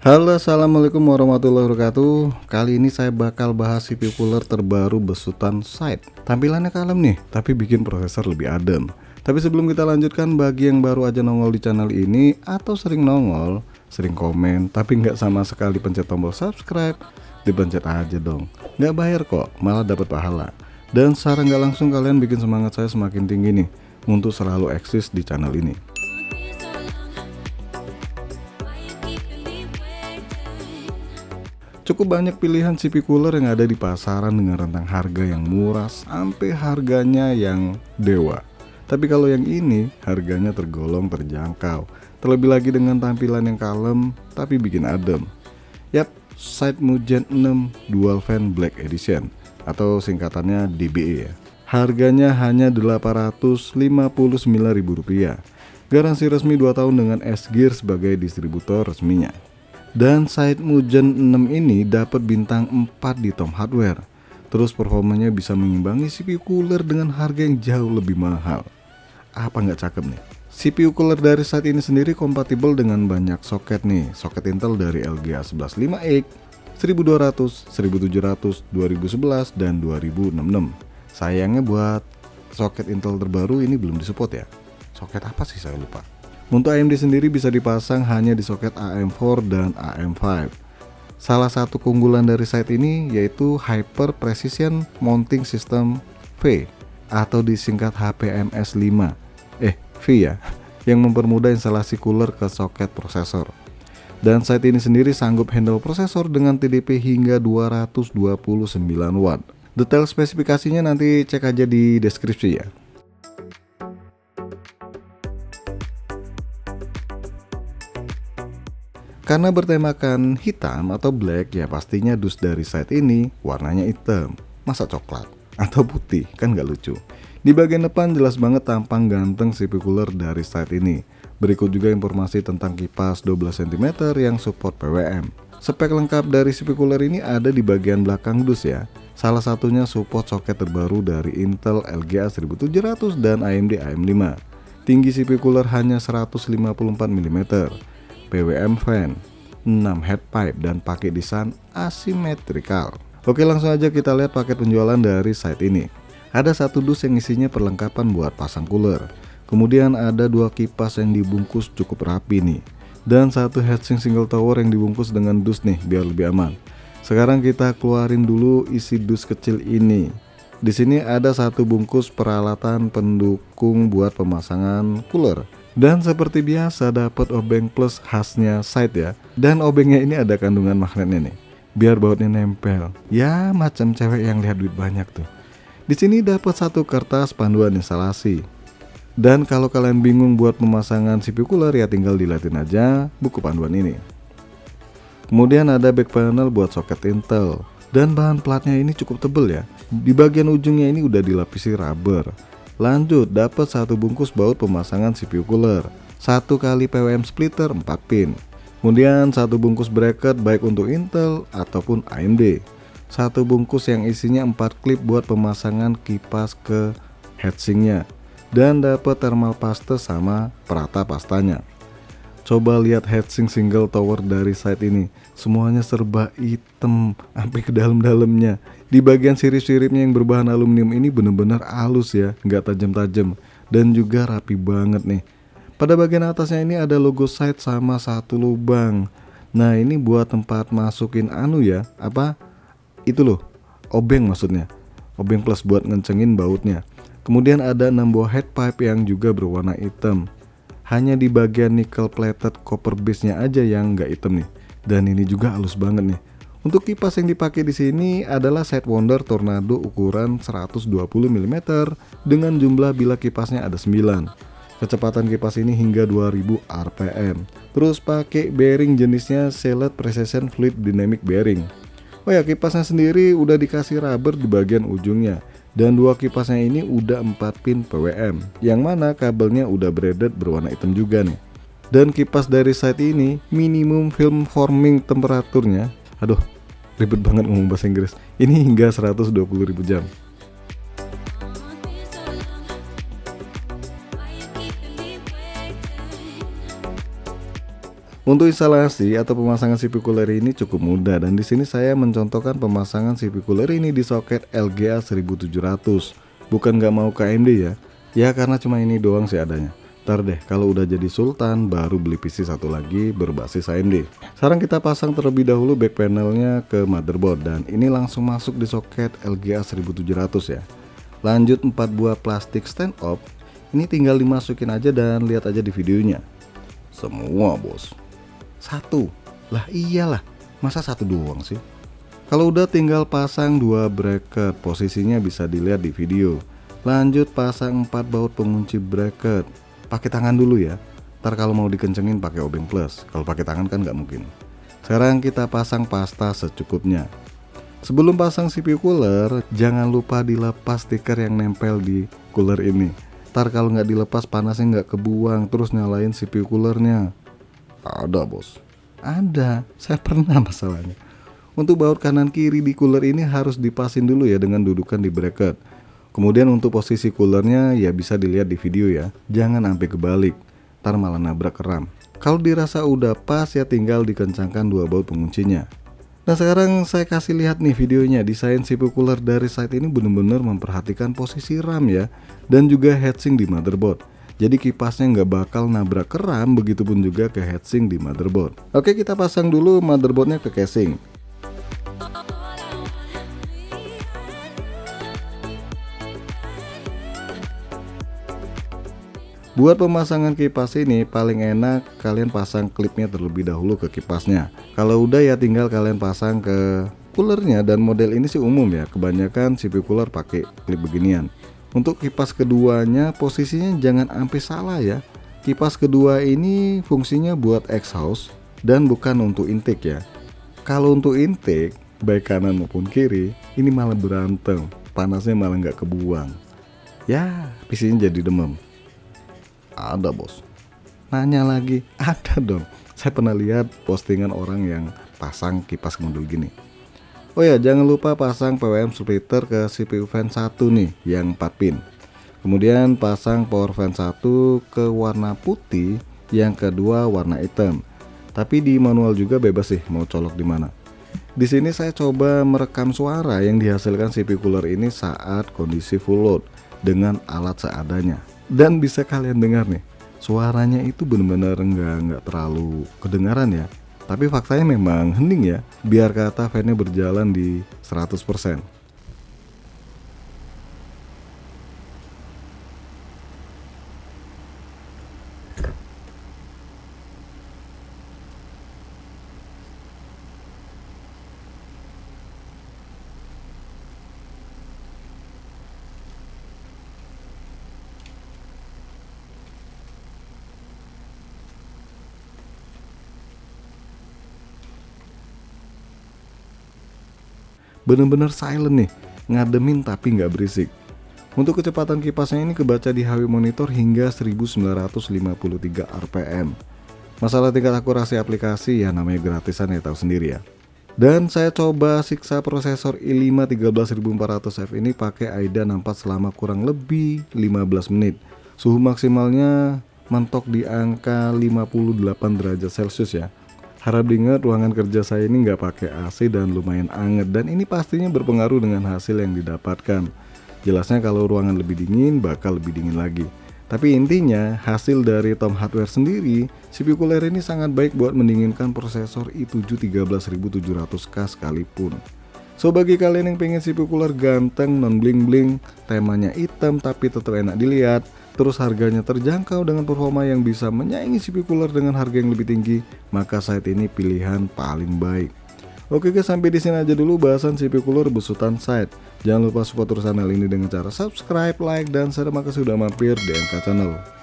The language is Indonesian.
Halo, assalamualaikum warahmatullahi wabarakatuh. Kali ini saya bakal bahas CPU cooler terbaru besutan Side. Tampilannya kalem nih, tapi bikin prosesor lebih adem. Tapi sebelum kita lanjutkan, bagi yang baru aja nongol di channel ini atau sering nongol, sering komen, tapi nggak sama sekali pencet tombol subscribe, dipencet aja dong. Nggak bayar kok, malah dapat pahala. Dan secara nggak langsung kalian bikin semangat saya semakin tinggi nih untuk selalu eksis di channel ini. Cukup banyak pilihan CPU cooler yang ada di pasaran dengan rentang harga yang murah sampai harganya yang dewa. Tapi kalau yang ini harganya tergolong terjangkau. Terlebih lagi dengan tampilan yang kalem tapi bikin adem. Yap, Side Mugen 6 Dual Fan Black Edition atau singkatannya DBE ya. Harganya hanya Rp859.000. Garansi resmi 2 tahun dengan S-Gear sebagai distributor resminya. Dan Side Mugen 6 ini dapat bintang 4 di Tom Hardware. Terus performanya bisa mengimbangi CPU cooler dengan harga yang jauh lebih mahal. Apa nggak cakep nih? CPU cooler dari Side ini sendiri kompatibel dengan banyak soket nih. Soket Intel dari LGA 115X, 1200, 1700, 2011, dan 2066. Sayangnya buat soket Intel terbaru ini belum disupport ya. Soket apa sih saya lupa. Untuk AMD sendiri bisa dipasang hanya di soket AM4 dan AM5. Salah satu keunggulan dari Side ini yaitu Hyper Precision Mounting System V atau disingkat HPMS5 V ya, yang mempermudah instalasi cooler ke soket prosesor. Dan Side ini sendiri sanggup handle prosesor dengan TDP hingga 229 watt. Detail spesifikasinya nanti cek aja di deskripsi ya. Karena bertemakan hitam atau black, ya pastinya dus dari Side ini warnanya hitam. Masa coklat atau putih, kan gak lucu. Di bagian depan jelas banget tampang ganteng CPU cooler dari Side ini. Berikut juga informasi tentang kipas 12 cm yang support PWM. Spek lengkap dari CPU cooler ini ada di bagian belakang dus ya. Salah satunya support soket terbaru dari Intel LGA 1700 dan AMD AM5. Tinggi CPU cooler hanya 154 mm. PWM fan, 6 head pipe, dan pakai desain asimetrikal. Oke, langsung aja kita lihat paket penjualan dari Side ini. Ada satu dus yang isinya perlengkapan buat pasang cooler. Kemudian ada 2 kipas yang dibungkus cukup rapi nih. Dan satu heatsink single tower yang dibungkus dengan dus nih biar lebih aman. Sekarang kita keluarin dulu isi dus kecil ini. Di sini ada satu bungkus peralatan pendukung buat pemasangan cooler. Dan seperti biasa dapat obeng plus khasnya Side ya. Dan obengnya ini ada kandungan magnetnya nih, biar bautnya nempel. Ya macam cewek yang lihat duit banyak tuh. Di sini dapat satu kertas panduan instalasi. Dan kalau kalian bingung buat pemasangan CPU cooler ya tinggal dilihatin aja buku panduan ini. Kemudian ada back panel buat soket Intel. Dan bahan platnya ini cukup tebel ya. Di bagian ujungnya ini udah dilapisi rubber. Lanjut dapat satu bungkus baut pemasangan CPU cooler, 1 kali PWM splitter 4 pin. Kemudian satu bungkus bracket baik untuk Intel ataupun AMD. Satu bungkus yang isinya 4 klip buat pemasangan kipas ke heatsinknya. Dan dapat thermal paste sama perata pastanya. Coba lihat heatsink single tower dari Side ini, semuanya serba hitam sampai ke dalam-dalamnya. Di bagian sirip-siripnya yang berbahan aluminium ini bener-bener halus ya, nggak tajam-tajam dan juga rapi banget nih. Pada bagian atasnya ini ada logo Side sama satu lubang. Nah ini buat tempat masukin itu loh, obeng maksudnya. Obeng plus buat ngencengin bautnya. Kemudian ada 6 buah head pipe yang juga berwarna hitam. Hanya di bagian nickel plated copper base-nya aja yang nggak hitam nih. Dan ini juga halus banget nih. Untuk kipas yang dipakai di sini adalah Sidewonder Tornado ukuran 120 mm dengan jumlah bilah kipasnya ada 9. Kecepatan kipas ini hingga 2000 rpm. Terus pakai bearing jenisnya Sealed Precision Fluid Dynamic Bearing. Oh ya, kipasnya sendiri udah dikasih rubber di bagian ujungnya. Dan 2 kipasnya ini udah 4 pin PWM, yang mana kabelnya udah braided berwarna hitam juga nih. Dan kipas dari Side ini minimum film forming temperaturnya, ribet banget ngomong bahasa Inggris, ini hingga 120.000 jam. Untuk instalasi atau pemasangan CPU cooler ini cukup mudah, dan di sini saya mencontohkan pemasangan CPU cooler ini di soket LGA 1700. Bukan nggak mau ke AMD ya. Ya karena cuma ini doang sih adanya. Ntar deh kalau udah jadi sultan baru beli PC satu lagi berbasis AMD. Sekarang kita pasang terlebih dahulu back panelnya ke motherboard, dan ini langsung masuk di soket LGA 1700 ya. Lanjut 4 buah plastik stand off. Ini tinggal dimasukin aja dan lihat aja di videonya. Semua bos. Satu lah, iyalah, masa satu doang sih? Kalau udah tinggal pasang 2 bracket, posisinya bisa dilihat di video. Lanjut pasang 4 baut pengunci bracket. Pakai tangan dulu ya, ntar kalau mau dikencengin pakai obeng plus. Kalau pakai tangan kan nggak mungkin. Sekarang kita pasang pasta secukupnya. Sebelum pasang CPU cooler, jangan lupa dilepas stiker yang nempel di cooler ini. Ntar kalau nggak dilepas panasnya nggak kebuang, terus nyalain CPU coolernya. Ada bos, ada, saya pernah masalahnya. Untuk baut kanan kiri di cooler ini harus dipasin dulu ya dengan dudukan di bracket. Kemudian untuk posisi coolernya ya bisa dilihat di video ya, jangan sampai kebalik, ntar malah nabrak keram. Kalau dirasa udah pas ya tinggal dikencangkan 2 baut penguncinya. Nah sekarang saya kasih lihat nih videonya. Desain CPU cooler dari site ini bener-bener memperhatikan posisi RAM ya, dan juga heatsink di motherboard. Jadi kipasnya nggak bakal nabrak ke RAM, begitupun juga ke heatsink di motherboard. Oke, kita pasang dulu motherboardnya ke casing. Buat pemasangan kipas ini paling enak kalian pasang klipnya terlebih dahulu ke kipasnya. Kalau udah ya tinggal kalian pasang ke coolernya, dan model ini sih umum ya, kebanyakan CPU cooler pakai klip beginian. Untuk kipas keduanya posisinya jangan sampai salah ya. Kipas kedua ini fungsinya buat exhaust dan bukan untuk intake ya. Kalau untuk intake baik kanan maupun kiri ini malah berantem, panasnya malah nggak kebuang. Ya PC-nya jadi demam. Ada bos. Nanya lagi, ada dong. Saya pernah lihat postingan orang yang pasang kipas model gini. Oh ya, jangan lupa pasang PWM splitter ke CPU fan 1 nih yang 4 pin. Kemudian pasang power fan 1 ke warna putih, yang kedua warna hitam. Tapi di manual juga bebas sih mau colok di mana. Di sini saya coba merekam suara yang dihasilkan CPU cooler ini saat kondisi full load dengan alat seadanya. Dan bisa kalian dengar nih, suaranya itu benar-benar nggak terlalu kedengaran ya. Tapi faktanya memang hening ya, biar kata fan-nya berjalan di 100%. Bener-bener silent nih, ngademin tapi nggak berisik. Untuk kecepatan kipasnya ini kebaca di HW monitor hingga 1953 rpm. Masalah tingkat akurasi aplikasi ya namanya gratisan ya, tahu sendiri ya. Dan saya coba siksa prosesor i5 13400F ini pakai AIDA 64 selama kurang lebih 15 menit. Suhu maksimalnya mentok di angka 58 derajat Celcius ya. Harap diingat ruangan kerja saya ini nggak pakai AC dan lumayan anget, dan ini pastinya berpengaruh dengan hasil yang didapatkan. Jelasnya kalau ruangan lebih dingin bakal lebih dingin lagi. Tapi intinya hasil dari Tom Hardware sendiri, CPU cooler ini sangat baik buat mendinginkan prosesor i7 13700K sekalipun. So bagi kalian yang pengen CPU cooler ganteng, non bling bling, temanya hitam tapi tetap enak dilihat, terus harganya terjangkau dengan performa yang bisa menyaingi CPU cooler dengan harga yang lebih tinggi, maka site ini pilihan paling baik. Oke guys, sampai di sini aja dulu bahasan CPU cooler besutan site. Jangan lupa support terus channel ini dengan cara subscribe, like, dan share. Makasih sudah mampir di MK Channel.